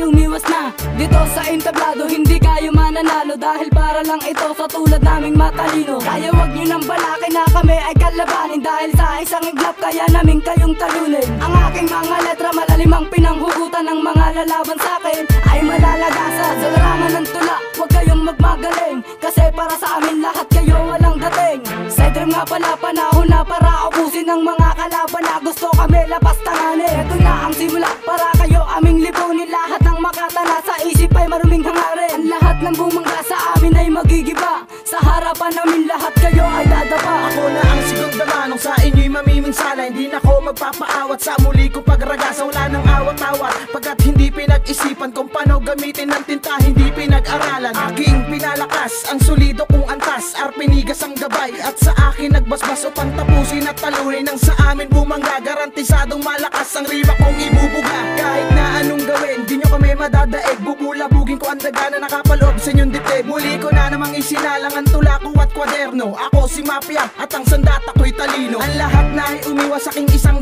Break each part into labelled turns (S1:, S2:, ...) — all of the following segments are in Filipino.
S1: umiwas na. Dito sa entablado hindi kayo mananalo, dahil para lang ito sa tulad naming matalino. Kaya wag nyo nang balakin na kami ay kalabanin, dahil sa isang iglap kaya namin kayong talunin. Ang aking mga letra malalim ang pinanghugutan ng mga lalaban sa akin ay malalagasan. Sa larangan ng tula, wag kayong magmagaling, kasi para sa amin lahat kayo walang dating. Side rim nga pala, panahon na para ubusin ng mga kalaban na gusto kami lapas tanganin. Ito na ang simula para kayo aming lipunin, lahat ng makatana sa isip ay maruming hangarin. Ang lahat ng bumangga sa amin ay magigiba, sa harapan namin lahat kayo ay dadapa.
S2: Ako na ang segunda manong sa inyo'y mamiminsala, hindi na ako magpapaawat sa muli kong pagragasa. Wala nang awat-awat pagkat hindi pinag-isipan kung paano gamitin ng tinta, hindi pinag-aralan. Aking pinalakas ang solido kong antas, arpinigas ang gabay at sa akin nagbasbas upang tapusin at talunin. Nang sa amin bumangga, garantisadong malakas ang rima kong ibubuga. Kahit na anong gawin, di nyo kami madadaig, bubulabugin ko ang daga na nakapaloob sa inyong dibdib. Muli ko na namang isinalang ang tula ko at kwaderno. Ako si Mafia at ang sandata ko'y talino. Ang lahat na ay umiwas aking 100%,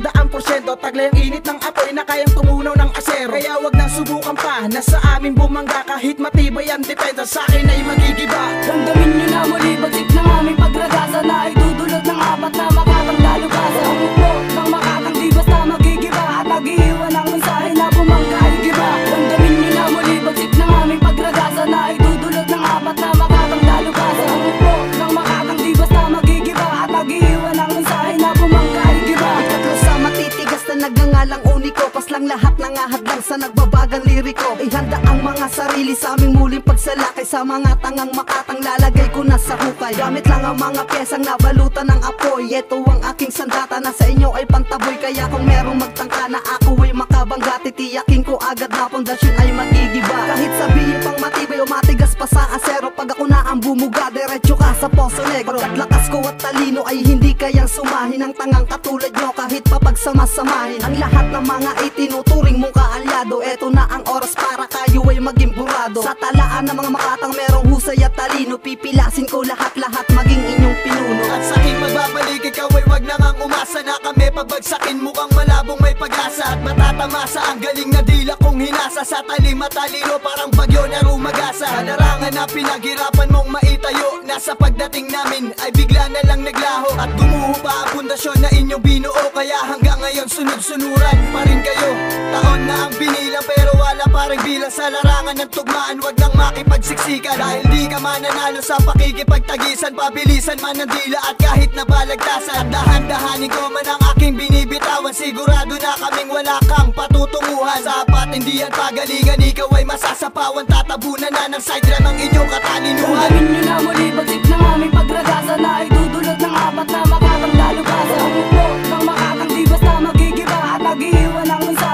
S2: taglay ang init ng apoy na kayang tumunaw ng asero. Kaya wag nang subukan pa na sa amin bumangga, kahit matibay ang depensa sa akin ay magigiba.
S1: Damdamin nyo na muli bagsik ng aming pagragasa na ay dudulot ng apat na makatang dalubhasa. Ang upo ng makatang di basta magigiba at nag-iiwan ang mensahe na bumangga ay giba. Damdamin nyo na muli bagsik ng aming pagragasa na ay dudulot ng apat na makatang dalubhasa. Ang upo ng makatang di basta magigiba at nag-iiwan ang mensahe na bumangga ay giba.
S3: Ikatlo sa matitigas na nagngangalang uniko, pas lang lahat ng ahadlang sa nagbabagang liriko. Ihanda ang mga sarili sa aming muling pagsalakay, sa mga tangang makatang lalagay ko na sa hukay. Gamit lang ang mga pyesang nabalutan ng apoy. Ito ang aking sandata na sa inyo ay pantaboy, kaya kung merong magtangka na ako ay makabangga, titiyakin ko agad na pundasyon ay magigiba. Kahit sabihin pang matibay o matigas pa sa asero, pag ako na ang bumuga, diretso ka sa Poso Negro. Pagkat lakas ko at talino ay hindi kayang sumahin ng tangang katulad nyo, kahit papagsama-samahin. Ang lahat ng mga itinuturing mong kaalyado, eto na ang oras para kayo ay maging burado. Sa talaan ng mga makatang merong husay at talino, pipilasin ko lahat-lahat maging inyong pinuno.
S2: At sa aking magbabalik, ikaw ay wag na ngang umasa na kami pabagsakin, mukhang malabong may pag-asa at matatamasa ang galing na dila kong hinasa. Sa talim matalino parang bagyo na rumagasa, sa larangan na pinaghirapan mong maitayo, nasa pagdating namin ay bigla na lang naglaho at gumuho pa ang pundasyon na inyong binuo. Kaya hanggang ngayon sunod-sunuran pa rin kayo. Taon na ang binilang pero wala pa rin bilang, sa larangan ng tugmaan wag nang makipagsiksikan, dahil di ka mananalo sa pakikipagtagisan. Pabilisan man ang dila at kahit na balagtasan, at dahan-dahanin ko man ang aking binibitawan, sigurado na kaming wala kang patutunguhan. Sapat hindi yan pagalingan, ikaw ay masasapawan, tatabunan na ng side rim ang inyong katalinuhan.
S1: Damdamin nyo na muli bagsik ng aming pagragasa na ay dudulot ng apat na makatang dalubhasa. Ang upo ng makatang di basta magigiba at nag-iiwan ang mensahe